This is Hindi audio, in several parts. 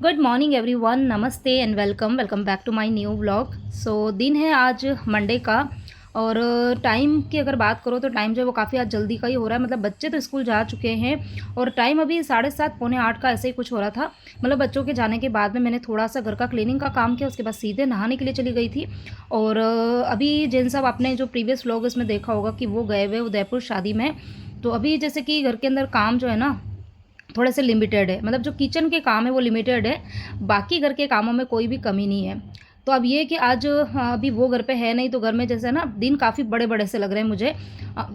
गुड मॉर्निंग एवरीवन, नमस्ते and welcome welcome back to my new vlog. दिन है आज मंडे का। और टाइम की अगर बात करो तो टाइम जो है वो काफ़ी आज जल्दी का ही हो रहा है। मतलब बच्चे तो स्कूल जा चुके हैं और टाइम अभी 7:30 पौने 8 का ऐसे ही कुछ हो रहा था। मतलब बच्चों के जाने के बाद में मैंने थोड़ा सा घर का क्लीनिंग का काम किया, उसके बाद सीधे नहाने के लिए चली गई थी। और अभी जिन सब आपने जो प्रीवियस व्लॉग इसमें देखा होगा कि वो गए हुए उदयपुर शादी में। तो अभी जैसे कि घर के अंदर काम जो है ना थोड़े से लिमिटेड है, मतलब जो किचन के काम है वो लिमिटेड है, बाकी घर के कामों में कोई भी कमी नहीं है। तो अब ये कि आज अभी वो घर पे है नहीं, तो घर में जैसे ना दिन काफ़ी बड़े बड़े से लग रहे हैं मुझे।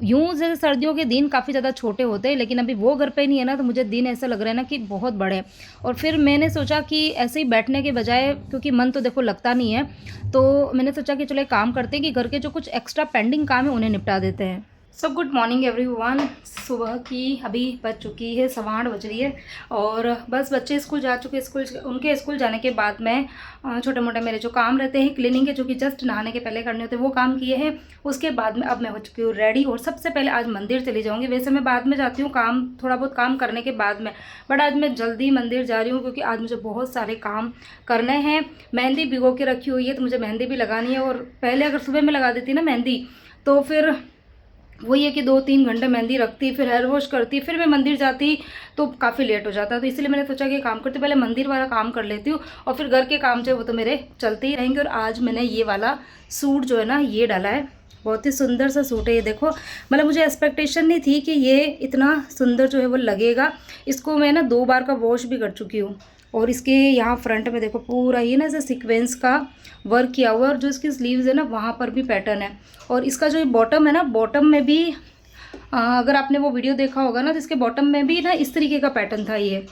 यूँ जैसे सर्दियों के दिन काफ़ी ज़्यादा छोटे होते हैं, लेकिन अभी वो घर पे नहीं है ना, तो मुझे दिन ऐसा लग रहा है ना कि बहुत बड़े हैं। और फिर मैंने सोचा कि ऐसे ही बैठने के बजाय, क्योंकि मन तो देखो लगता नहीं है, तो मैंने सोचा कि चलो एक काम करते हैं कि घर के जो कुछ एक्स्ट्रा पेंडिंग काम है उन्हें निपटा देते हैं। Good morning everyone. सुबह की अभी बज चुकी है 8:15 बज रही है। और बस बच्चे स्कूल जा चुके, उनके स्कूल जाने के बाद में छोटे मोटे मेरे जो काम रहते हैं क्लीनिंग के, जो कि जस्ट नहाने के पहले करने होते हैं, वो काम किए हैं। उसके बाद में अब मैं हो चुकी हूँ रेडी, और सबसे पहले आज मंदिर चली जाऊँगी। वैसे मैं बाद में जाती हूँ काम, थोड़ा बहुत काम करने के बाद में, बट आज मैं जल्दी मंदिर जा रही हूँ क्योंकि आज मुझे बहुत सारे काम करने हैं। मेहंदी भिगो के रखी हुई है, तो मुझे मेहंदी भी लगानी है। और पहले अगर सुबह में लगा देती ना मेहंदी, तो फिर वही है कि 2-3 घंटे मेहंदी रखती, फिर हेयर वॉश करती, फिर मैं मंदिर जाती, तो काफ़ी लेट हो जाता। तो इसलिए मैंने सोचा कि काम करती पहले मंदिर वाला काम कर लेती हूँ, और फिर घर के काम जो है वो तो मेरे चलते ही रहेंगे। और आज मैंने ये वाला सूट जो है ना ये डाला है, बहुत ही सुंदर सा सूट है ये। देखो, मतलब मुझे एक्सपेक्टेशन नहीं थी कि ये इतना सुंदर जो है वो लगेगा। इसको मैं ना 2 बार का वॉश भी कर चुकी हूँ। और इसके यहाँ फ्रंट में देखो पूरा ये ना ऐसे सीक्वेंस का वर्क किया हुआ है, और जो इसकी स्लीव्स है ना वहाँ पर भी पैटर्न है। और इसका जो बॉटम है ना, बॉटम में भी अगर आपने वो वीडियो देखा होगा ना, तो इसके बॉटम में भी ना इस तरीके का पैटर्न था, ये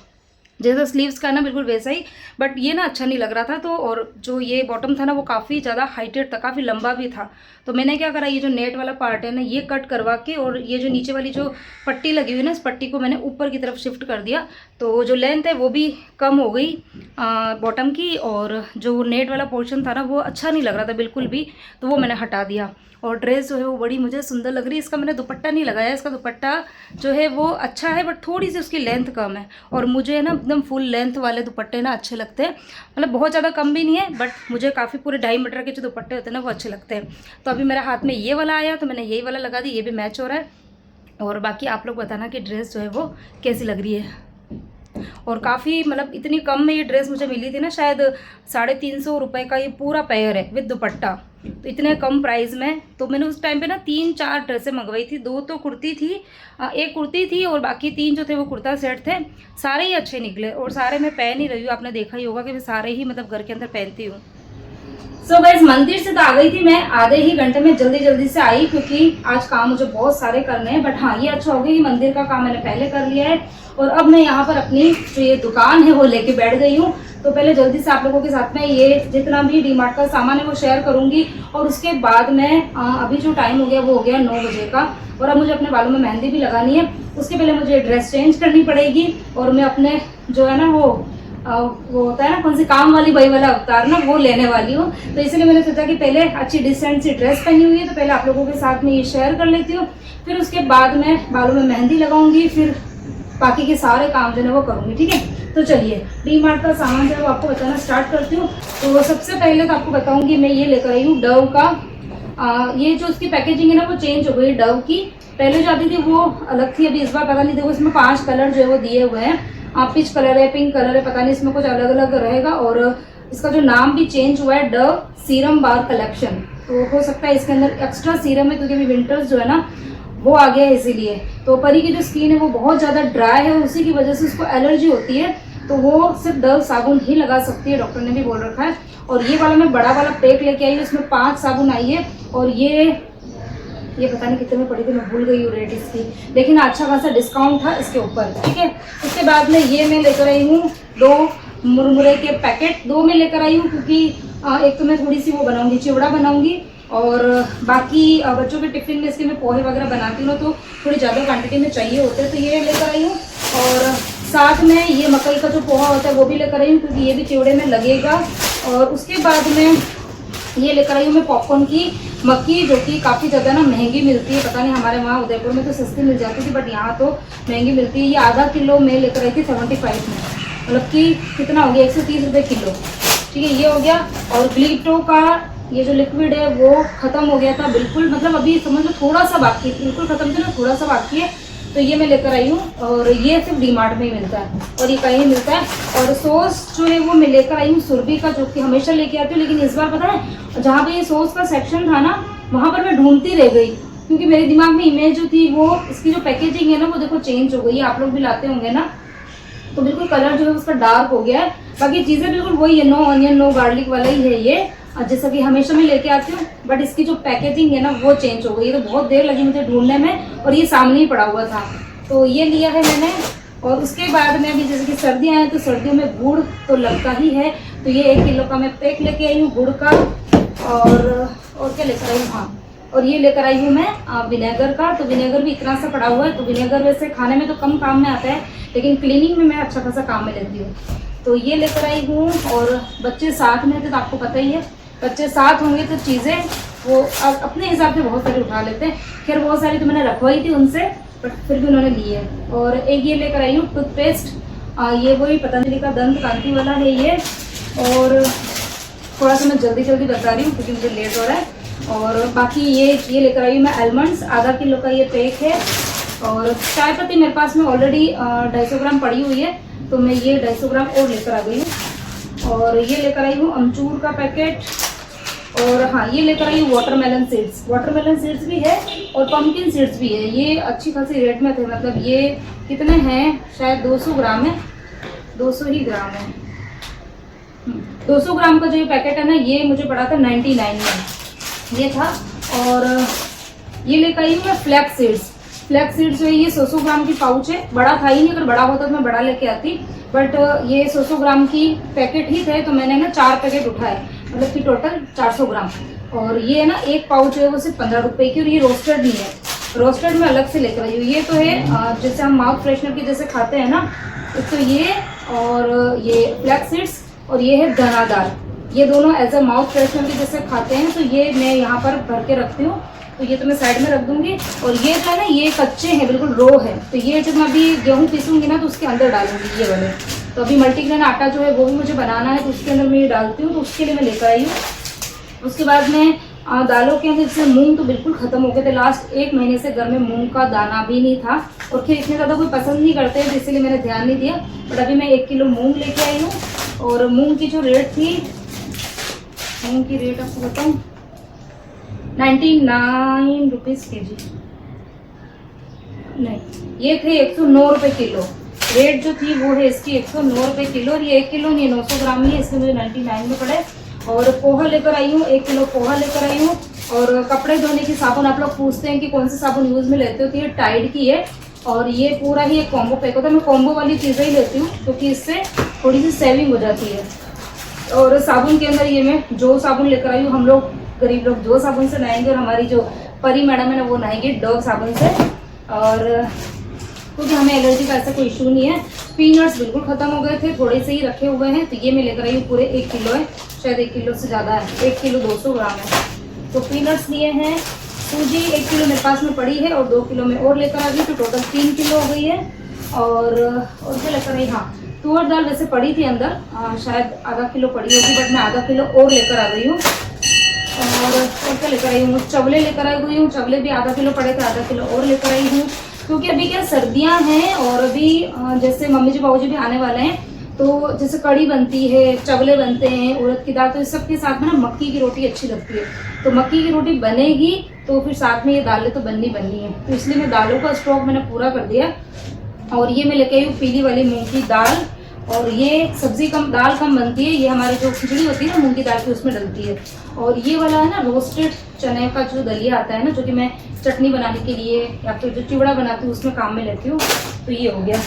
जैसा स्लीव्स का ना बिल्कुल वैसा ही। बट ये ना अच्छा नहीं लग रहा था। तो और जो ये बॉटम था ना वो काफ़ी ज़्यादा हाइटेड था, काफ़ी लंबा भी था। तो मैंने क्या करा, ये जो नेट वाला पार्ट है ना ये कट करवा के, और ये जो नीचे वाली जो पट्टी लगी हुई है ना, इस पट्टी को मैंने ऊपर की तरफ शिफ्ट कर दिया। तो जो लेंथ है वो भी कम हो गई बॉटम की, और जो नेट वाला पोर्शन था ना वो अच्छा नहीं लग रहा था बिल्कुल भी, तो वो मैंने हटा दिया। और ड्रेस जो है वो बड़ी मुझे सुंदर लग रही है। इसका मैंने दुपट्टा नहीं लगाया, इसका दुपट्टा जो है वो अच्छा है, बट थोड़ी सी उसकी लेंथ कम है। और मुझे ना एकदम फुल लेंथ वाले दुपट्टे ना अच्छे लगते हैं, मतलब बहुत ज़्यादा कम भी नहीं है, बट मुझे काफ़ी पूरे 2.5 मीटर के जो दुपट्टे होते हैं ना वो अच्छे लगते हैं। तो अभी मेरे हाथ में ये वाला आया, तो मैंने यही वाला लगा दी, ये भी मैच हो रहा है। और बाकी आप लोग बताना कि ड्रेस जो है वो कैसी लग रही है। और काफ़ी मतलब इतनी कम में ये ड्रेस मुझे मिली थी ना, शायद 350 रुपये का ये पूरा पेयर है विद दुपट्टा, तो इतने कम प्राइस में। तो मैंने उस टाइम पे ना 3-4 ड्रेसें मंगवाई थी। 2 तो कुर्ती थी, एक कुर्ती थी, और बाकी 3 जो थे वो कुर्ता सेट थे। सारे ही अच्छे निकले, और सारे मैं पहन ही रही हूँ। आपने देखा ही होगा कि मैं सारे ही मतलब घर के अंदर पहनती हूँ। गाइस, मंदिर से तो आ गई थी मैं, आधे ही घंटे में जल्दी से आई, क्योंकि आज काम मुझे बहुत सारे करने हैं। बट हाँ, ये अच्छा हो गया कि मंदिर का काम मैंने पहले कर लिया है। और अब मैं यहाँ पर अपनी जो ये दुकान है वो लेके बैठ गई हूँ। तो पहले जल्दी से आप लोगों के साथ में ये जितना भी डीमार्ट का सामान है वो शेयर करूंगी, और उसके बाद में अभी जो टाइम हो गया वो हो गया 9 बजे का। और अब मुझे अपने बालों में मेहंदी भी लगानी है। उसके पहले मुझे ड्रेस चेंज करनी पड़ेगी, और मैं अपने जो है ना वो होता है ना कौन सी काम वाली बाई वाला अवतार ना, वो लेने वाली हूँ। तो इसलिए मैंने सोचा कि पहले अच्छी डिसेंट सी ड्रेस पहनी हुई है, तो पहले आप लोगों के साथ में ये शेयर कर लेती हूँ। फिर उसके बाद में बालों में मेहंदी लगाऊंगी, फिर बाकी के सारे काम जो है वो करूँगी। ठीक है, तो चलिए डीमार्ट का सामान जो है वो आपको बताना स्टार्ट करती हूँ। तो सबसे पहले तो आपको बताऊँगी मैं ये लेकर आई हूँ डव का। ये जो उसकी पैकेजिंग है ना वो चेंज हो गई डव की। पहले जो आती थी वो अलग थी, अभी इस बार पता नहीं, देखो इसमें 5 कलर जो है वो दिए हुए हैं। पीच कलर है, पिंक कलर है, पता नहीं इसमें कुछ अलग अलग रहेगा। और इसका जो नाम भी चेंज हुआ है, डव सीरम बार कलेक्शन। तो हो सकता है इसके अंदर एक्स्ट्रा सीरम है, क्योंकि अभी विंटर्स जो है ना वो आ गया है इसीलिए। तो परी की जो स्किन है वो बहुत ज़्यादा ड्राई है, उसी की वजह से उसको एलर्जी होती है, तो वो सिर्फ डव साबुन ही लगा सकती है, डॉक्टर ने भी बोल रखा है। और ये वाला मैं बड़ा वाला पैक लेके आई हूँ, इसमें 5 साबुन आई है। और ये पता नहीं कितने में पड़ी थी, मैं भूल गई हूँ रेट इसकी, लेकिन अच्छा खासा डिस्काउंट था इसके ऊपर। ठीक है, उसके बाद में ये मैं लेकर आई हूँ 2 मुरमुरे के पैकेट। 2 में लेकर आई हूँ, क्योंकि एक तो मैं थोड़ी सी वो बनाऊंगी, चिवड़ा बनाऊंगी, और बाकी बच्चों के टिफिन में इसके मैं पोहे वगैरह बनाती हूँ, तो थोड़ी ज़्यादा क्वांटिटी में चाहिए होते हैं, तो ये लेकर आई हूँ। और साथ में ये मकई का जो पोहा होता है वो भी लेकर आई हूँ, क्योंकि ये भी चिवड़े में लगेगा। और उसके बाद में ये लेकर आई हूँ मैं पॉपकॉर्न की मक्की, जो कि काफ़ी ज़्यादा ना महंगी मिलती है। पता नहीं हमारे वहाँ उदयपुर में तो सस्ती मिल जाती थी, बट यहाँ तो महंगी मिलती है। ये आधा किलो मैं लेकर आई थी 75 में। मतलब कि कितना हो गया 130 रुपये किलो। ठीक है, ये हो गया। और ग्लीटो का ये जो लिक्विड है वो ख़त्म हो गया था बिल्कुल, मतलब अभी समझ लो थोड़ा सा बाकी है, बिल्कुल ख़त्म था ना, थोड़ा सा बाकी है। तो ये मैं लेकर आई हूँ और ये सिर्फ डीमार्ट में ही मिलता है और ये कहीं मिलता है। और सॉस जो है वो मैं लेकर आई हूँ सुरभि का, जो कि हमेशा लेके आती हूँ, लेकिन इस बार पता है जहाँ पे ये सॉस का सेक्शन था ना वहाँ पर मैं ढूंढती रह गई, क्योंकि मेरे दिमाग में इमेज जो थी वो इसकी जो पैकेजिंग है ना वो देखो चेंज हो गई है। आप लोग भी लाते होंगे ना, तो बिल्कुल कलर जो है उसका डार्क हो गया है। बाकी चीज़ें बिल्कुल वही है, नो ऑनियन नो गार्लिक वाला ही है ये, जैसा कि हमेशा मैं लेके आती हूँ। बट इसकी जो पैकेजिंग है ना वो चेंज हो गई है, तो बहुत देर लगी मुझे ढूंढने में और ये सामने ही पड़ा हुआ था, तो ये लिया है मैंने। और उसके बाद में अभी जैसे कि सर्दियाँ हैं तो सर्दियों में गुड़ तो लगता ही है, तो ये 1 किलो का मैं पैक लेके आई हूँ गुड़ का। और क्या लेकर आई हूँ, हाँ, और ये लेकर आई हूँ मैं विनेगर का। तो विनेगर भी इतना सा पड़ा हुआ है, तो विनेगर वैसे खाने में तो कम काम में आता है, लेकिन क्लीनिंग में मैं अच्छा खासा काम में लेती हूँ, तो ये लेकर आई हूँ। और बच्चे साथ में थे तो आपको पता ही है, बच्चे साथ होंगे तो चीज़ें वो अपने हिसाब से बहुत सारी उठा लेते हैं। खैर बहुत सारी तो मैंने रखवाई थी उनसे, बट फिर भी उन्होंने ली है। और एक ये लेकर आई हूँ टूथपेस्ट, ये वही पतंजलि का दंत कांति वाला है ये। और थोड़ा सा मैं जल्दी जल्दी बता रही हूँ क्योंकि मुझे लेट हो रहा है। और बाकी ये लेकर आई हूँ मैं आलमंड्स, आधा किलो का ये पैक है। और चाय पत्ती मेरे पास में ऑलरेडी 250 ग्राम पड़ी हुई है, तो मैं ये 250 ग्राम और लेकर आ गई हूँ। और ये लेकर आई हूँ अमचूर का पैकेट। और हाँ, ये लेकर आई हूँ वाटरमेलन सीड्स भी है और पम्पकिन सीड्स भी है। ये अच्छी खासी रेट में थे, मतलब ये कितने हैं, शायद 200 ग्राम है, 200 ही ग्राम है। 200 ग्राम का जो ये पैकेट है ना ये मुझे पड़ा था 99 में ये था। और ये लेकर आई हूँ मैं फ्लैक्स सीड्स जो है ये 100 ग्राम की पाउच है, बड़ा था ही नहीं, अगर बड़ा होता तो मैं बड़ा लेके आती, बट ये 100 ग्राम की पैकेट ही थे, तो मैंने ना 4 पैकेट उठाए, मतलब कि टोटल 400 ग्राम। और ये ना एक पाउच है वो सिर्फ 15 रुपये की, और ये रोस्टेड नहीं है, रोस्टेड में अलग से लेकर आई हूँ। ये तो है जैसे हम माउथ फ्रेशनर की जैसे खाते हैं ना, तो ये और ये फ्लैक्स सीड्स और ये है दानादार, ये दोनों एज अ माउथ फ्रेशनर की जैसे खाते हैं, तो ये मैं यहाँ पर भर के रखती हूँ, तो ये तो मैं साइड में रख दूंगी। और ये जो है ना ये कच्चे हैं, बिल्कुल रो है, तो ये जब मैं अभी गेहूँ पीसूंगी ना तो उसके अंदर डालूंगी ये वाले। तो अभी मल्टीग्रेन आटा जो है वो भी मुझे बनाना है, तो उसके अंदर मैं ये डालती हूँ, तो उसके लिए मैं लेकर आई हूँ। उसके बाद में दालों के अंदर जैसे मूंग तो बिल्कुल ख़त्म हो गए थे, लास्ट 1 महीने से घर में मूंग का दाना भी नहीं था, और फिर इतने ज़्यादा कोई पसंद नहीं करते हैं, इसलिए मैंने ध्यान नहीं दिया। बट अभी मैं 1 किलो मूंग लेके आई हूँ। और मूंग की जो रेट थी, मूंग की रेट आपको बताऊँ, 99 रुपीज़ के जी, नहीं ये थे 109 रुपये किलो, रेट जो थी वो है इसकी 109 रुपये किलो। और ये 1 किलो नहीं 900 ग्राम ही है, इसलिए मुझे 99 में पड़े। और पोहा लेकर आई हूँ, 1 किलो पोहा लेकर आई हूँ। और कपड़े धोने की साबुन, आप लोग पूछते हैं कि कौन सी साबुन यूज़ में लेते हो, तो ये टाइड की है, और ये पूरा ही एक कॉम्बो पैक होता है। मैं कॉम्बो वाली चीज़ें ही लेती हूँ क्योंकि इससे थोड़ी सी सेविंग हो जाती है। और साबुन के अंदर ये मैं जो साबुन लेकर आई हूँ, हम लोग गरीब लोग जो साबुन से नहाएंगे, और हमारी जो परी मैडम है ना वो नहाएंगी डव साबुन से, और क्योंकि हमें एलर्जी का ऐसा कोई इशू नहीं है। पीनट्स बिल्कुल ख़त्म हो गए थे, थोड़े से ही रखे हुए हैं, तो ये मैं लेकर आई हूँ, पूरे 1 किलो है, शायद 1 किलो से ज़्यादा है, 1 किलो 200 ग्राम है। तो पीनट्स लिए हैं। सूजी 1 किलो मेरे पास में पड़ी है, और 2 किलो में और लेकर आ गई, तो टोटल 3 किलो हो गई है। और क्या लेकर आई, हाँ तुअर दाल वैसे पड़ी थी अंदर, शायद आधा किलो पड़ी होगी, बट मैं आधा किलो और लेकर आ गई हूँ। और क्या लेकर आई हूँ, चवले लेकर आई हुई हूँ, चवले भी आधा किलो पड़े थे, आधा किलो और लेकर आई हूँ, क्योंकि अभी क्या सर्दियाँ हैं, और अभी जैसे मम्मी जी बाबू जी भी आने वाले हैं, तो जैसे कड़ी बनती है, चवले बनते हैं, उड़द की दाल, तो इस सब के साथ में ना मक्की की रोटी अच्छी लगती है, तो मक्की की रोटी बनेगी तो फिर साथ में ये दालें तो बननी है, तो इसलिए मैं दालों का स्टॉक मैंने पूरा कर दिया। और ये मैं लेके आई हूँ पीली वाली मूंग की दाल, और ये सब्जी कम दाल कम बनती है, ये हमारी जो खिचड़ी होती है ना मूंग की दाल की उसमें डलती है। और ये वाला है ना रोस्टेड चने का जो दलिया आता है ना, जो कि मैं चटनी बनाने के लिए या फिर जो चिवड़ा बनाती हूँ उसमें काम में लेती हूँ, तो ये हो गया।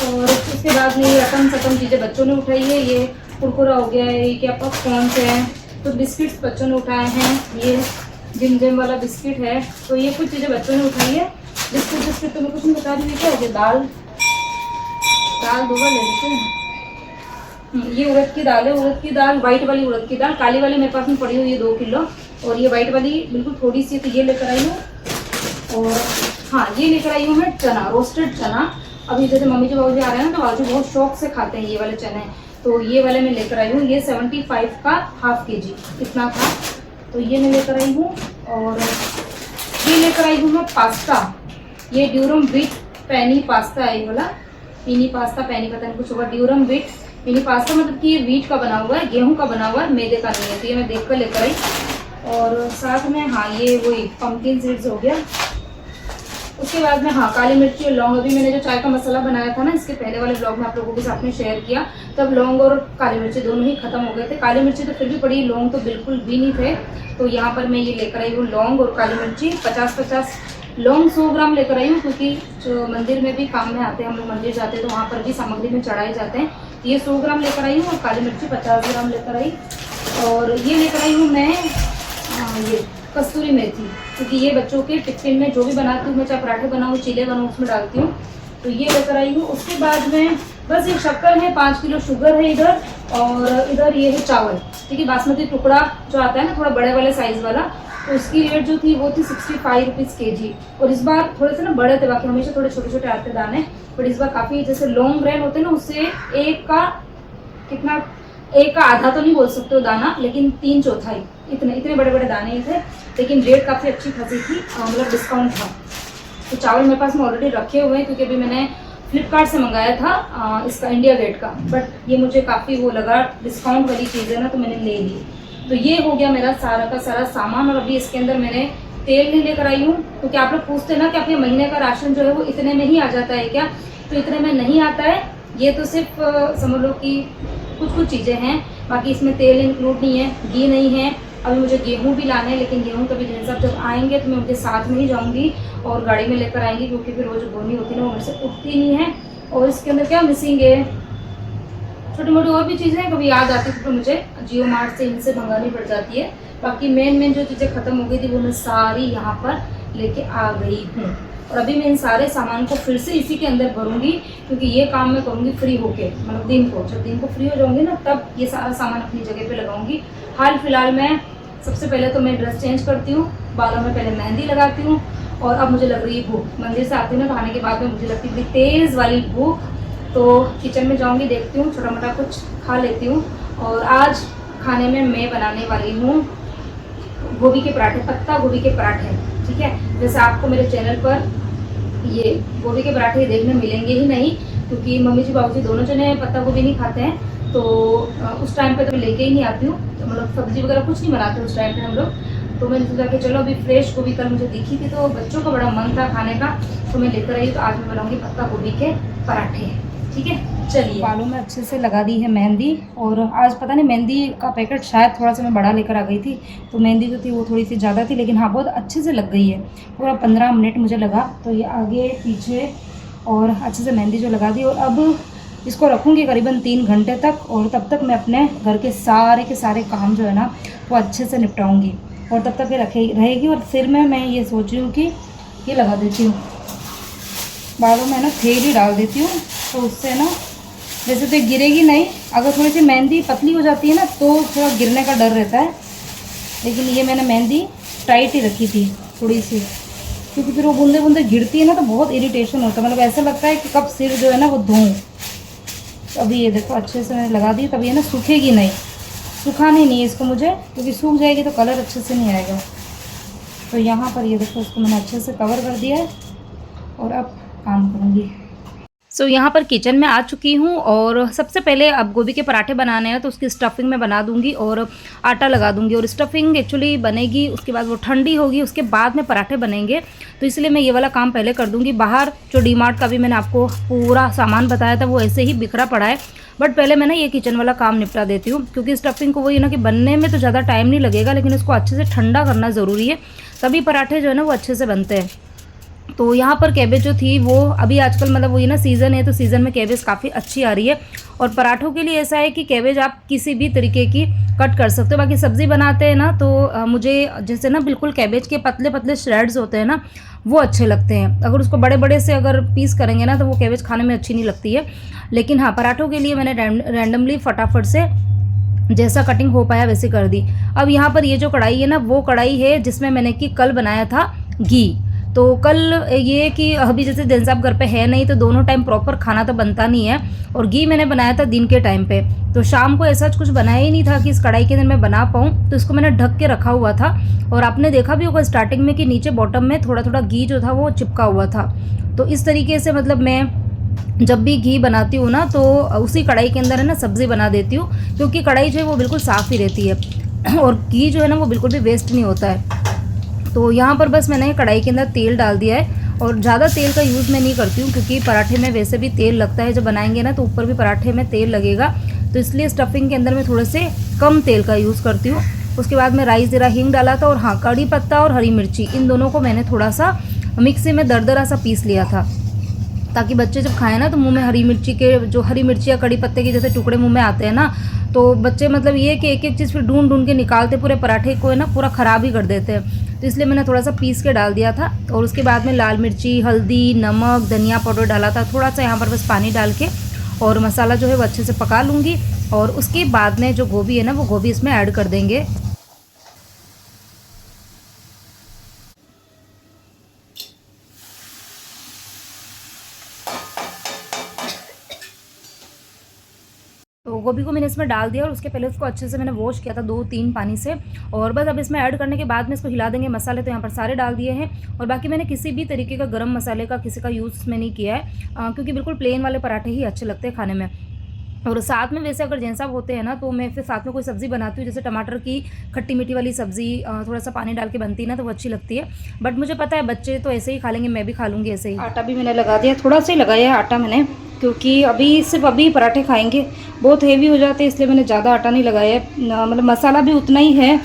और उसके बाद में ये रकम सकम चीज़ें बच्चों ने उठाई है, ये कुरकुरा हो गया है, ये क्या पॉपकॉर्न है, तो बिस्किट्स बच्चों ने उठाए हैं, ये जिम वाला बिस्किट है, तो ये कुछ चीज़ें बच्चों ने उठाई है। बिस्किट तो मैं कुछ नहीं बता रही, क्या है दाल 2 बार ले लेते हैं। ये उड़द की दाल है, उड़द की दाल वाइट वाली उड़द की दाल, काली वाली मेरे पास में पड़ी हुई है 2 किलो, और ये वाइट वाली बिल्कुल थोड़ी सी, तो ये लेकर आई हूँ। और हाँ, ये लेकर आई हूँ मैं चना, रोस्टेड चना, अभी जैसे मम्मी जी बाबू जी आ रहे हैं ना, तो बाबू जी बहुत शौक से खाते हैं ये वाले चने, तो ये वाले मैं लेकर आई हूँ। ये 75 का हाफ kg इतना था, तो ये मैं लेकर आई हूँ। और ये लेकर आई हूँ मैं पास्ता, ये ड्यूरम व्हीट पैनी पास्ता है, ये वाला मिनी पास्ता पैनी पता नहीं कुछ होगा, ड्यूरम व्हीट मिनी पास्ता, मतलब कि ये व्हीट का बना हुआ है, गेहूं का बना हुआ है, मैदे का नहीं है। तो ये मैं देख कर लेकर आई। और साथ में हाँ ये वही पम्पकिन सीड्स हो गया। उसके बाद में हाँ काली मिर्ची और लौंग, अभी मैंने जो चाय का मसाला बनाया था ना, इसके पहले वाले ब्लॉग में आप लोगों के साथ में शेयर किया, तब लौंग और काली मिर्ची दोनों ही खत्म हो गए थे। काली मिर्ची तो फिर भी पड़ी, लौंग तो बिल्कुल भी नहीं थे। तो यहाँ पर मैं ये लेकर आई हूँ लौंग और काली मिर्ची 50-50 लौंग 100 ग्राम लेकर आई हूँ, क्योंकि जो मंदिर में भी काम में आते हैं, हम लोग मंदिर जाते हैं तो वहाँ पर भी सामग्री में चढ़ाए जाते हैं। ये 100 ग्राम लेकर आई हूँ और काली मिर्ची 50 ग्राम लेकर आई। और ये लेकर आई हूँ मैं ये कस्तूरी मेथी, क्योंकि ये बच्चों के टिफिन में जो भी बनाती हूँ मैं, चाहे पराठे बनाऊँ चीले बनाऊँ, उसमें डालती हूँ, तो ये लेकर आई हूँ। उसके बाद में बस ये शक्कर है, 5 किलो शुगर है इधर, और इधर ये है चावल, ठीक है। बासमती टुकड़ा जो आता है ना थोड़ा बड़े वाले साइज़ वाला, तो उसकी रेट जो थी वो थी 65 रुपीज़ kg। और इस बार थोड़े से ना बड़े थे, बाकी हमेशा थोड़े छोटे छोटे आते दाने, पर इस बार काफ़ी जैसे लॉन्ग ग्रेन होते हैं ना, उससे एक का आधा तो नहीं बोल सकते हो दाना, लेकिन 3/4 इतने बड़े बड़े दाने ही थे। लेकिन रेट काफ़ी अच्छी खासी थी, मतलब डिस्काउंट था। तो चावल मेरे पास में ऑलरेडी रखे हुए हैं, क्योंकि अभी मैंने फ्लिपकार्ट से मंगाया था इसका इंडिया गेट का, बट ये मुझे काफ़ी वो लगा डिस्काउंट वाली चीज़ है ना, तो मैंने ले ली। तो ये हो गया मेरा सारा का सारा सामान। और अभी इसके अंदर मैंने तेल नहीं लेकर आई हूँ, क्योंकि आप लोग पूछते हैं ना कि आपके महीने का राशन जो है वो इतने में ही आ जाता है क्या, तो इतने में नहीं आता है। ये तो सिर्फ समझ लो कि कुछ चीज़ें हैं, बाकी इसमें तेल इंक्लूड नहीं है, घी नहीं है। अभी मुझे गेहूं भी लाना है, लेकिन गेहूं कभी जैसे सब जब आएंगे तो मैं उनके साथ में ही जाऊंगी और गाड़ी में लेकर आएंगी, क्योंकि फिर वो जो बोनी होती है ना वो मेरे से उठती नहीं है। और इसके अंदर क्या मिसिंग है, छोटी मोटी और भी चीज़ें हैं, कभी याद आती थी तो मुझे जियो मार्ट से इनसे मंगानी पड़ जाती है। बाकी मेन जो चीज़ें ख़त्म हो गई थी वो मैं सारी यहाँ पर लेके आ गई हूँ। और अभी मैं इन सारे सामान को फिर से इसी के अंदर भरूंगी, क्योंकि ये काम मैं करूँगी फ्री होके, मतलब जब दिन को फ्री हो जाऊँगी ना, तब ये सारा सामान अपनी जगह पे लगाऊंगी। हाल फिलहाल मैं सबसे पहले तो मैं ड्रेस चेंज करती हूँ, बालों में पहले मेहंदी लगाती हूँ, और अब मुझे लग रही है भूख। मंदिर से आती हूँ ना, खाने के बाद में मुझे लगती है तेज़ वाली भूख, तो किचन में जाऊँगी, देखती हूँ छोटा मोटा कुछ खा लेती हूँ। और आज खाने में मैं बनाने वाली हूँ गोभी के पराठे, पत्ता गोभी के पराठे, ठीक है। जैसे आपको मेरे चैनल पर ये गोभी के पराठे देखने मिलेंगे ही नहीं, क्योंकि मम्मी जी बाबू जी दोनों जने पत्ता गोभी नहीं खाते हैं, तो उस टाइम पे तो मैं लेके ही नहीं आती हूँ, तो मतलब सब्जी वगैरह कुछ नहीं बनाते उस टाइम पे हम लोग। तो मैंने सोचा कि चलो अभी फ्रेश गोभी कल मुझे दिखी थी, तो बच्चों का बड़ा मन था खाने का, तो मैं लेकर आई। तो आज मैं बनाऊँगी पत्ता गोभी के पराठे, ठीक है। चलिए, बालों में अच्छे से लगा दी है मेहंदी। और आज पता नहीं मेहंदी का पैकेट शायद थोड़ा सा मैं बड़ा लेकर आ गई थी, तो मेहंदी जो थी वो थोड़ी सी ज़्यादा थी, लेकिन हाँ बहुत अच्छे से लग गई है। पूरा 15 मिनट मुझे लगा, तो ये आगे पीछे और अच्छे से मेहंदी जो लगा दी। और अब इसको रखूँगी करीबन 3 घंटे तक, और तब तक मैं अपने घर के सारे काम जो है ना वो अच्छे से निपटाऊँगी, और तब तक ये रहेगी। और सिर में मैं ये सोच रही हूँ कि ये लगा देती हूँ, बालों में ना तेल ही डाल देती हूँ, तो उससे ना जैसे तो गिरेगी नहीं। अगर थोड़ी सी मेहंदी पतली हो जाती है ना तो थोड़ा गिरने का डर रहता है, लेकिन ये मैंने मेहंदी टाइट ही रखी थी थोड़ी सी, क्योंकि फिर वो बूंदे बूंदे गिरती है ना तो बहुत इरिटेशन होता है, मतलब ऐसा लगता है कि कब सिर जो है ना वो धोऊं। तो अभी ये देखो अच्छे से मैंने लगा दी, तब ये ना सूखेगी नहीं, सुखानी नहीं है इसको मुझे, क्योंकि सूख जाएगी तो कलर अच्छे से नहीं आएगा। तो यहाँ पर ये देखो इसको मैंने अच्छे से कवर कर दिया है, और अब काम करूँगी। सो यहाँ पर किचन में आ चुकी हूँ, और सबसे पहले अब गोभी के पराठे बनाने हैं तो उसकी स्टफिंग में बना दूँगी और आटा लगा दूँगी। और स्टफिंग एक्चुअली बनेगी, उसके बाद वो ठंडी होगी, उसके बाद में पराठे बनेंगे, तो इसलिए मैं ये वाला काम पहले कर दूँगी। बाहर जो डीमार्ट का भी मैंने आपको पूरा सामान बताया था वो ऐसे ही बिखरा पड़ा है, बट पहले मैं ना ये किचन वाला काम निपटा देती हूँ, क्योंकि स्टफिंग को वही ना कि बनने में तो ज़्यादा टाइम नहीं लगेगा, लेकिन इसको अच्छे से ठंडा करना ज़रूरी है, तभी पराठे जो है ना वो अच्छे से बनते हैं। तो यहाँ पर कैबेज जो थी वो अभी आजकल मतलब वही ना सीज़न है, तो सीज़न में कैबेज काफ़ी अच्छी आ रही है। और पराठों के लिए ऐसा है कि कैबेज आप किसी भी तरीके की कट कर सकते हो। बाकी सब्ज़ी बनाते हैं ना तो मुझे जैसे ना बिल्कुल कैबेज के पतले पतले श्रेड्स होते हैं ना वो अच्छे लगते हैं। अगर उसको बड़े बड़े से अगर पीस करेंगे ना तो वो कैबेज खाने में अच्छी नहीं लगती है। लेकिन हाँ, पराठों के लिए मैंने रैंडमली फटाफट से जैसा कटिंग हो पाया वैसे कर दी। अब यहाँ पर ये जो कढ़ाई है ना वो कढ़ाई है जिसमें मैंने कि कल बनाया था घी, तो कल ये कि अभी जैसे जैन साहब घर पे है नहीं तो दोनों टाइम प्रॉपर खाना तो बनता नहीं है, और घी मैंने बनाया था दिन के टाइम पे, तो शाम को ऐसा कुछ बनाया ही नहीं था कि इस कढ़ाई के अंदर मैं बना पाऊँ, तो इसको मैंने ढक के रखा हुआ था। और आपने देखा भी होगा स्टार्टिंग में कि नीचे बॉटम में थोड़ा थोड़ा घी जो था वो चिपका हुआ था। तो इस तरीके से मतलब मैं जब भी घी बनाती हूँ ना तो उसी कढ़ाई के अंदर है ना सब्ज़ी बना देती हूँ, क्योंकि कढ़ाई जो है वो बिल्कुल साफ़ ही रहती है और घी जो है ना वो बिल्कुल भी वेस्ट नहीं होता है। तो यहाँ पर बस मैंने कढ़ाई के अंदर तेल डाल दिया है, और ज़्यादा तेल का यूज़ मैं नहीं करती हूँ, क्योंकि पराठे में वैसे भी तेल लगता है, जब बनाएंगे ना तो ऊपर भी पराठे में तेल लगेगा, तो इसलिए स्टफिंग के अंदर मैं थोड़े से कम तेल का यूज़ करती हूँ। उसके बाद में राई ज़ीरा हींग डाला था, और हाँ कड़ी पत्ता और हरी मिर्ची इन दोनों को मैंने थोड़ा सा मिक्सी में दरदरा सा पीस लिया था, ताकि बच्चे जब खाएं ना तो मुंह में हरी मिर्ची के जो हरी मिर्ची या कड़ी पत्ते के जैसे टुकड़े मुंह में आते हैं ना, तो बच्चे मतलब ये कि एक एक चीज़ फिर ढूंढ ढूंढ के निकालते, पूरे पराठे को है ना पूरा ख़राब ही कर देते हैं। तो इसलिए मैंने थोड़ा सा पीस के डाल दिया था, और उसके बाद में लाल मिर्ची, हल्दी, नमक, धनिया पाउडर डाला था, थोड़ा सा यहाँ पर बस पानी डाल के, और मसाला जो है वो अच्छे से पका लूँगी। और उसके बाद में जो गोभी है ना वो गोभी इसमें ऐड कर देंगे। तो गोभी को मैंने इसमें डाल दिया, और उसके पहले उसको अच्छे से मैंने वॉश किया था 2-3 पानी से, और बस अब इसमें ऐड करने के बाद में इसको हिला देंगे। मसाले तो यहाँ पर सारे डाल दिए हैं, और बाकी मैंने किसी भी तरीके का गरम मसाले का किसी का यूज़ इसमें नहीं किया है, क्योंकि बिल्कुल प्लेन वाले पराठे ही अच्छे लगते हैं खाने में। और साथ में वैसे अगर जैन साहब होते हैं ना तो मैं फिर साथ में कोई सब्ज़ी बनाती हूँ, जैसे टमाटर की खट्टी मीठी वाली सब्ज़ी थोड़ा सा पानी डाल के बनती है ना तो वो अच्छी लगती है। बट मुझे पता है बच्चे तो ऐसे ही खा लेंगे, मैं भी खा लूँगी ऐसे ही। आटा भी मैंने लगा दिया, थोड़ा सा ही लगाया है आटा मैंने, क्योंकि अभी पराठे खाएंगे, बहुत हेवी हो जाते हैं, इसलिए मैंने ज़्यादा आटा नहीं लगाया है। मतलब मसाला भी उतना ही है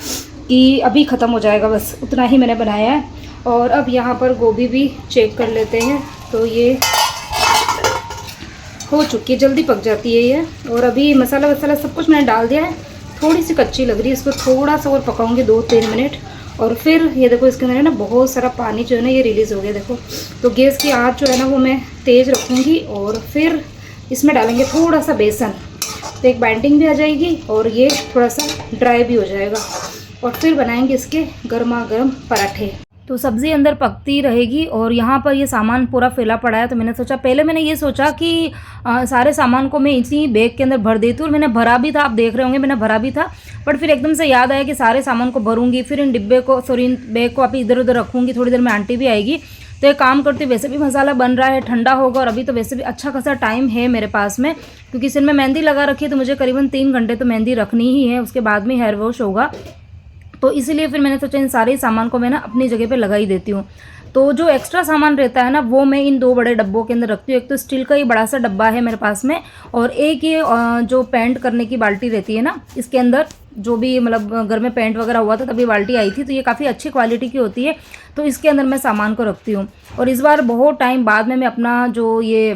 कि अभी ख़त्म हो जाएगा, बस उतना ही मैंने बनाया है। और अब यहाँ पर गोभी भी चेक कर लेते हैं, तो ये हो चुकी है, जल्दी पक जाती है ये। और अभी मसाला वसाला सब कुछ मैंने डाल दिया है, थोड़ी सी कच्ची लग रही है, इसको थोड़ा सा और पकाऊंगी 2-3 मिनट। और फिर ये देखो इसके अंदर है ना बहुत सारा पानी जो है ना ये रिलीज़ हो गया देखो। तो गैस की आंच जो है ना वो मैं तेज़ रखूँगी, और फिर इसमें डालेंगे थोड़ा सा बेसन, तो एक बाइंडिंग भी आ जाएगी और ये थोड़ा सा ड्राई भी हो जाएगा, और फिर बनाएंगे इसके गर्मा गर्म पराठे। तो सब्ज़ी अंदर पकती रहेगी, और यहाँ पर ये सामान पूरा फैला पड़ा है, तो मैंने सोचा, पहले मैंने ये सोचा कि सारे सामान को मैं इसी बैग के अंदर भर देती हूँ, और मैंने भरा भी था, आप देख रहे होंगे मैंने भरा भी था। बट फिर एकदम से याद आया कि सारे सामान को भरूंगी, फिर इन इन बैग को आप इधर उधर रखूँगी, थोड़ी देर में आंटी भी आएगी, तो एक काम करती, वैसे भी मसाला बन रहा है, ठंडा होगा, और अभी तो वैसे भी अच्छा खासा टाइम है मेरे पास में, क्योंकि सिर में मेहंदी लगा रखी है, तो मुझे करीबन 3 घंटे तो मेहंदी रखनी ही है, उसके बाद में हेयर वॉश होगा। तो इसीलिए फिर मैंने सोचा इन सारे सामान को मैं ना अपनी जगह पे लगा ही देती हूँ। तो जो एक्स्ट्रा सामान रहता है ना वो मैं इन 2 बड़े डब्बों के अंदर रखती हूँ। एक तो स्टील का ही बड़ा सा डब्बा है मेरे पास में, और एक ये जो पेंट करने की बाल्टी रहती है ना, इसके अंदर जो भी मतलब घर में पेंट वगैरह हुआ था तभी बाल्टी आई थी, तो ये काफ़ी अच्छी क्वालिटी की होती है, तो इसके अंदर मैं सामान को रखती हूँ। और इस बार बहुत टाइम बाद में मैं अपना जो ये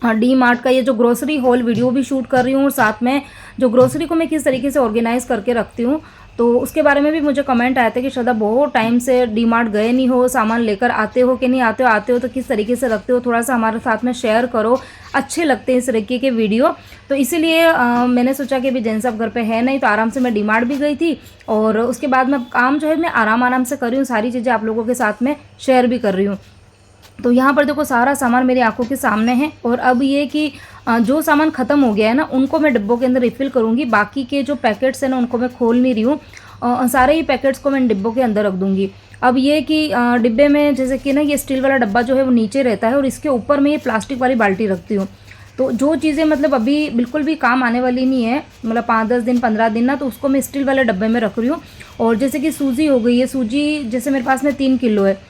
डी मार्ट का ये जो ग्रोसरी हॉल वीडियो भी शूट कर रही हूँ, और साथ में जो ग्रोसरी को मैं किस तरीके से ऑर्गेनाइज़ करके रखती हूँ, तो उसके बारे में भी मुझे कमेंट आए थे कि श्रद्धा बहुत टाइम से डी मार्ट गए नहीं हो, सामान लेकर आते हो कि नहीं आते हो तो किस तरीके से रखते हो, थोड़ा सा हमारे साथ में शेयर करो, अच्छे लगते हैं इस तरीके के वीडियो। तो इसीलिए मैंने सोचा कि अभी जैन साहब घर पे है नहीं, तो आराम से मैं डी मार्ट भी गई थी, और उसके बाद में काम जो है मैं आराम से कर रही हूँ, सारी चीज़ें आप लोगों के साथ में शेयर भी कर रही हूँ। तो यहाँ पर देखो सारा सामान मेरी आंखों के सामने है, और अब ये कि जो सामान ख़त्म हो गया है ना उनको मैं डिब्बों के अंदर रिफ़िल करूँगी, बाकी के जो पैकेट्स हैं ना उनको मैं खोल नहीं रही हूँ, सारे ही पैकेट्स को मैं डिब्बों के अंदर रख दूँगी। अब ये कि डिब्बे में जैसे कि ना ये स्टील वाला डब्बा जो है वो नीचे रहता है, और इसके ऊपर मैं ये प्लास्टिक वाली बाल्टी रखती हूँ। तो जो चीज़ें मतलब अभी बिल्कुल भी काम आने वाली नहीं है, मतलब 5-10 दिन 15 दिन ना, तो उसको मैं स्टील वाले डब्बे में रख रही हूँ। और जैसे कि सूजी हो गई है, सूजी जैसे मेरे पास में 3 किलो है,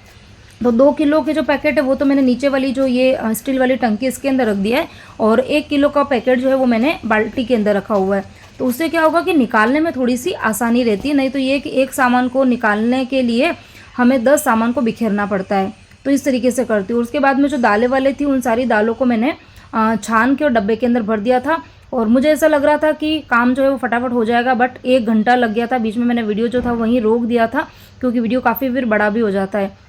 तो 2 किलो के जो पैकेट है वो तो मैंने नीचे वाली जो ये स्टील वाली टंकी इसके अंदर रख दिया है, और 1 किलो का पैकेट जो है वो मैंने बाल्टी के अंदर रखा हुआ है। तो उससे क्या होगा कि निकालने में थोड़ी सी आसानी रहती है, नहीं तो ये कि एक सामान को निकालने के लिए हमें 10 सामान को बिखेरना पड़ता है। तो इस तरीके से करती हूँ। उसके बाद में जो दालें वाले थी उन सारी दालों को मैंने छान के और डब्बे के अंदर भर दिया था, और मुझे ऐसा लग रहा था कि काम जो है वो फटाफट हो जाएगा, बट 1 घंटा लग गया था। बीच में मैंने वीडियो जो था वहीं रोक दिया था, क्योंकि वीडियो काफ़ी फिर बड़ा भी हो जाता है।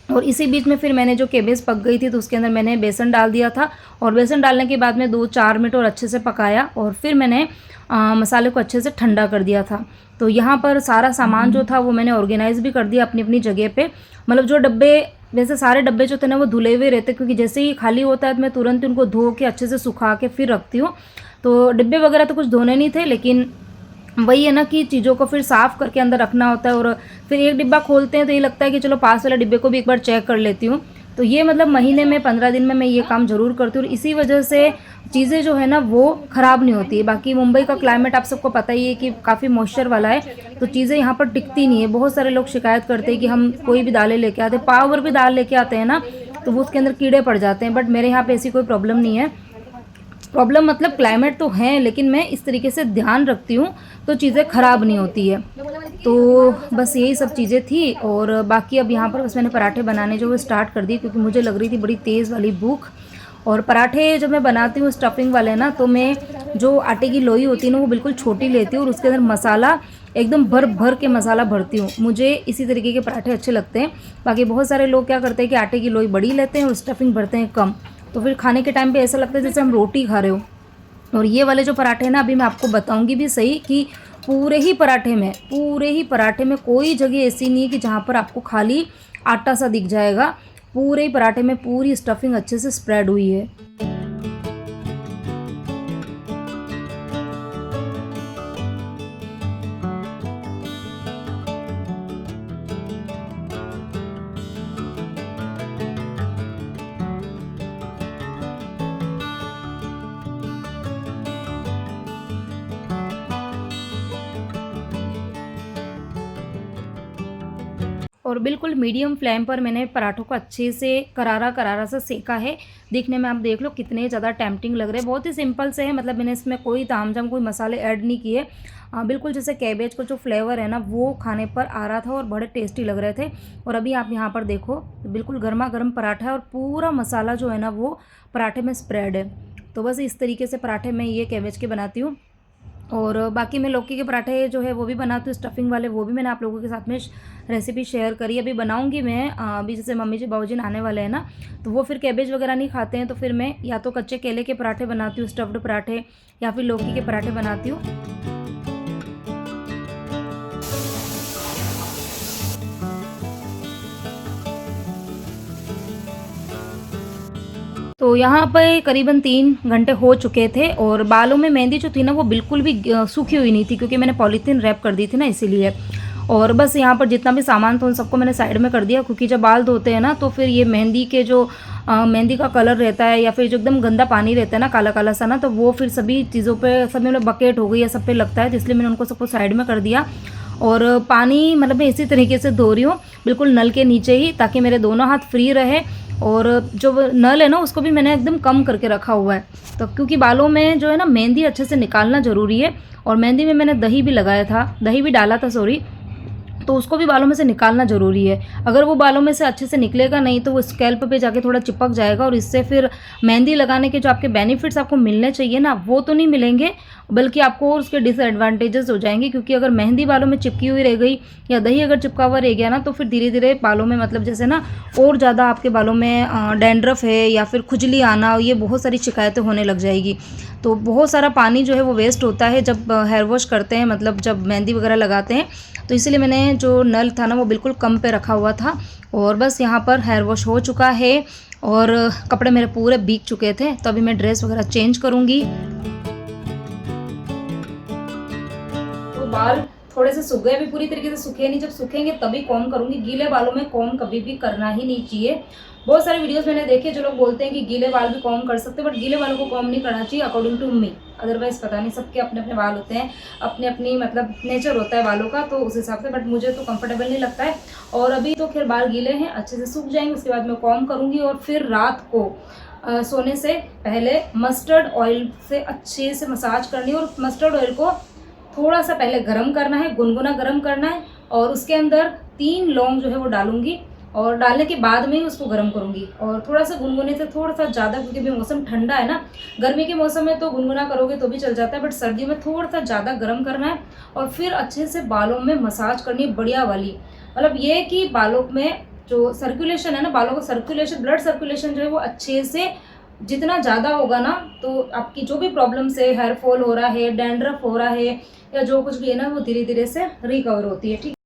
और इसी बीच में फिर मैंने जो केबेज पक गई थी तो उसके अंदर मैंने बेसन डाल दिया था, और बेसन डालने के बाद में 2-4 मिनट और अच्छे से पकाया, और फिर मैंने मसाले को अच्छे से ठंडा कर दिया था। तो यहाँ पर सारा सामान जो था वो मैंने ऑर्गेनाइज़ भी कर दिया अपनी अपनी जगह पे। मतलब जो डब्बे वैसे सारे डब्बे जो थे ना वो धुले हुए रहते, क्योंकि जैसे ही खाली होता है तो मैं तुरंत उनको धो के अच्छे से सुखा के फिर रखती हूँ। तो डिब्बे वगैरह तो कुछ धोने नहीं थे, लेकिन वही है ना कि चीज़ों को फिर साफ़ करके अंदर रखना होता है, और फिर एक डिब्बा खोलते हैं तो ये लगता है कि चलो पास वाले डिब्बे को भी एक बार चेक कर लेती हूँ। तो ये मतलब महीने में 15 दिन में मैं ये काम ज़रूर करती हूँ, और इसी वजह से चीज़ें जो है ना वो ख़राब नहीं होती है। बाकी मुंबई का क्लाइमेट आप सबको पता ही है कि काफ़ी मॉइस्चर वाला है, तो चीज़ें यहाँ पर टिकती नहीं है। बहुत सारे लोग शिकायत करते हैं कि हम कोई भी दालें लेके आते हैं, पाव भर भी दाल लेके आते हैं ना, तो वो उसके अंदर कीड़े पड़ जाते हैं। बट मेरे यहाँ पे ऐसी कोई प्रॉब्लम नहीं है। प्रॉब्लम मतलब क्लाइमेट तो है, लेकिन मैं इस तरीके से ध्यान रखती हूँ तो चीज़ें ख़राब नहीं होती है। तो बस यही सब चीज़ें थी, और बाकी अब यहाँ पर बस मैंने पराठे बनाने जो वो स्टार्ट कर दिए, क्योंकि मुझे लग रही थी बड़ी तेज़ वाली भूख। और पराठे जब मैं बनाती हूँ स्टफिंग वाले ना, तो मैं जो आटे की लोई होती है ना वो बिल्कुल छोटी लेती हूँ, और उसके अंदर मसाला एकदम भर भर के मसाला भरती हूँ। मुझे इसी तरीके के पराठे अच्छे लगते हैं। बाकी बहुत सारे लोग क्या करते हैं कि आटे की लोई बड़ी लेते हैं और स्टफिंग भरते हैं कम, तो फिर खाने के टाइम पे ऐसा लगता है जैसे हम रोटी खा रहे हो। और ये वाले जो पराठे हैं ना, अभी मैं आपको बताऊंगी भी सही कि पूरे ही पराठे में कोई जगह ऐसी नहीं है कि जहाँ पर आपको खाली आटा सा दिख जाएगा। पूरे ही पराठे में पूरी स्टफिंग अच्छे से स्प्रेड हुई है। और बिल्कुल मीडियम फ्लेम पर मैंने पराठों को अच्छे से करारा करारा सा सेका है। देखने में आप देख लो कितने ज़्यादा टेम्पटिंग लग रहे हैं। बहुत ही सिंपल से है, मतलब मैंने इसमें कोई तामझाम कोई मसाले ऐड नहीं किए। बिल्कुल जैसे कैबेज का जो फ्लेवर है ना वो खाने पर आ रहा था और बड़े टेस्टी लग रहे थे। और अभी आप यहाँ पर देखो बिल्कुल गर्मा गर्म पराठा है, और पूरा मसाला जो है ना वो पराठे में स्प्रेड है। तो बस इस तरीके से पराठे मैं ये कैबेज के बनाती हूँ। और बाकी मैं लौकी के पराठे जो है वो भी बनाती हूँ स्टफिंग वाले, वो भी मैंने आप लोगों के साथ में रेसिपी शेयर करी। अभी बनाऊंगी मैं, अभी जैसे मम्मी जी बाबूजी आने वाले हैं ना, तो वो फिर कैबेज वगैरह नहीं खाते हैं, तो फिर मैं या तो कच्चे केले के पराठे बनाती हूँ, स्टफ्ड पराठे, या फिर लौकी के पराठे बनाती हूँ। तो यहाँ पे करीबन 3 घंटे हो चुके थे, और बालों में मेहंदी जो थी ना वो बिल्कुल भी सूखी हुई नहीं थी, क्योंकि मैंने पॉलीथीन रैप कर दी थी ना इसीलिए। और बस यहाँ पर जितना भी सामान था उन सबको मैंने साइड में कर दिया, क्योंकि जब बाल धोते हैं ना तो फिर ये मेहंदी के जो मेहंदी का कलर रहता है, या फिर जो एकदम गंदा पानी रहता है ना काला काला सा ना, तो वो फिर सभी चीज़ों पे सब में बकेट हो गई या सब पे लगता है, तो इसलिए मैंने उनको सबको साइड में कर दिया। और पानी मतलब मैं इसी तरीके से धो रही हूँ बिल्कुल नल के नीचे ही, ताकि मेरे दोनों हाथ फ्री रहे। और जो नल है ना उसको भी मैंने एकदम कम करके रखा हुआ है, तो क्योंकि बालों में जो है ना मेहंदी अच्छे से निकालना ज़रूरी है। और मेहंदी में मैंने दही भी लगाया था, दही भी डाला था सॉरी, तो उसको भी बालों में से निकालना ज़रूरी है। अगर वो बालों में से अच्छे से निकलेगा नहीं तो वो स्कैल्प पे जाके थोड़ा चिपक जाएगा, और इससे फिर मेहंदी लगाने के जो आपके बेनिफिट्स आपको मिलने चाहिए ना वो तो नहीं मिलेंगे, बल्कि आपको और उसके डिसएडवांटेजेस हो जाएंगे। क्योंकि अगर मेहंदी बालों में चिपकी हुई रह गई या दही अगर चिपका हुआ रह गया ना, तो फिर धीरे धीरे बालों में मतलब जैसे ना और ज़्यादा आपके बालों में डैंड्रफ है या फिर खुजली आना, ये बहुत सारी शिकायतें होने लग जाएगी। तो बहुत सारा पानी जो है वो वेस्ट होता है जब हेयर वॉश करते हैं, मतलब जब मेहंदी वगैरह लगाते हैं। तो इसलिए मैंने जो नल था ना वो बिल्कुल कम पे रखा हुआ था। और बस यहाँ पर हेयर वॉश हो चुका है, और कपड़े मेरे पूरे भीग चुके थे, तो अभी मैं ड्रेस वगैरह चेंज करूँगी। तो बाल थोड़े से सूख गए, अभी पूरी तरीके से सूखे नहीं, जब सूखेंगे तभी कॉम्ब करूँगी। गीले बालों में कॉम्ब कभी भी करना ही नहीं चाहिए। बहुत सारे वीडियोस मैंने देखे जो लोग बोलते हैं कि गीले बाल भी कॉम्ब कर सकते हैं, बट गीले बालों को कॉम्ब नहीं करना चाहिए अकॉर्डिंग टू मी। अदरवाइज पता नहीं, सबके अपने अपने बाल होते हैं, अपने अपनी मतलब नेचर होता है बालों का, तो उस हिसाब से, बट मुझे तो कंफर्टेबल नहीं लगता है। और अभी तो खैर बाल गीले हैं, अच्छे से सूख जाएंगे, उसके बाद मैं कॉम्ब करूँगी। और फिर रात को सोने से पहले मस्टर्ड ऑयल से अच्छे से मसाज करनी है। और मस्टर्ड ऑयल को थोड़ा सा पहले गर्म करना है, गुनगुना गर्म करना है, और उसके अंदर 3 लौंग जो है वो डालूंगी, और डालने के बाद में ही उसको गर्म करूंगी। और थोड़ा सा गुनगुने से थोड़ा सा ज़्यादा, क्योंकि अभी मौसम ठंडा है ना, गर्मी के मौसम में तो गुनगुना करोगे तो भी चल जाता है, बट सर्दियों में थोड़ा सा ज़्यादा गर्म करना है। और फिर अच्छे से बालों में मसाज करनी है, बढ़िया वाली। मतलब ये कि बालों में जो सर्कुलेशन है ना, बालों का सर्कुलेशन, ब्लड सर्कुलेशन जो है वो अच्छे से जितना ज़्यादा होगा ना, तो आपकी जो भी प्रॉब्लम से हेयर फॉल हो रहा है, डैंड्रफ हो रहा है, या जो कुछ भी है ना, वो धीरे धीरे से रिकवर होती है। ठीक।